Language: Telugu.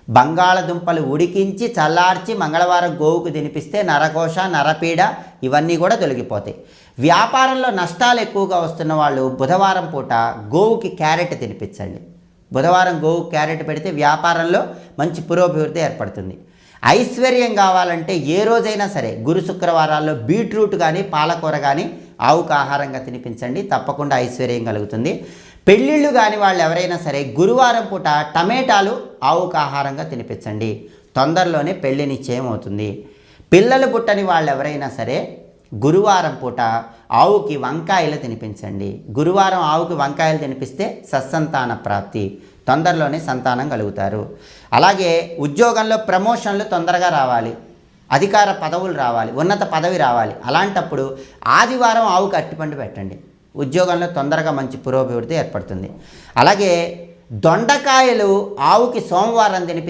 బంగాళదుంపలు ఉడికించి చల్లార్చి మంగళవారం గోవుకు తినిపిస్తే నరకోశ నరపీడ ఇవన్నీ కూడా తొలగిపోతాయి. వ్యాపారంలో నష్టాలు ఎక్కువగా వస్తున్న వాళ్ళు బుధవారం పూట గోవుకి క్యారెట్ తినిపించండి. బుధవారం గోవుకి క్యారెట్ పెడితే వ్యాపారంలో మంచి పురోభివృద్ధి ఏర్పడుతుంది. ఐశ్వర్యం కావాలంటే ఏ రోజైనా సరే గురు శుక్రవారాల్లో బీట్రూట్ కానీ పాలకూర కానీ ఆవుకు ఆహారంగా తినిపించండి, తప్పకుండా ఐశ్వర్యం కలుగుతుంది. పెళ్ళిళ్ళు కాని వాళ్ళు ఎవరైనా సరే గురువారం పూట టమేటాలు ఆవుకు ఆహారంగా తినిపించండి, తొందరలోనే పెళ్లి నిశ్చయం అవుతుంది. పిల్లలు పుట్టని వాళ్ళు ఎవరైనా సరే గురువారం పూట ఆవుకి వంకాయలు తినిపించండి. గురువారం ఆవుకి వంకాయలు తినిపిస్తే సత్సంతాన ప్రాప్తి, తొందరలోనే సంతానం కలుగుతారు. అలాగే ఉద్యోగంలో ప్రమోషన్లు తొందరగా రావాలి, అధికార పదవులు రావాలి, ఉన్నత పదవి రావాలి. అలాంటప్పుడు ఆదివారం ఆవుకి అరటిపండు పెట్టండి, ఉద్యోగంలో తొందరగా మంచి పురోభివృద్ధి ఏర్పడుతుంది. అలాగే దొండకాయలు ఆవుకి సోమవారం తినిపిస్తే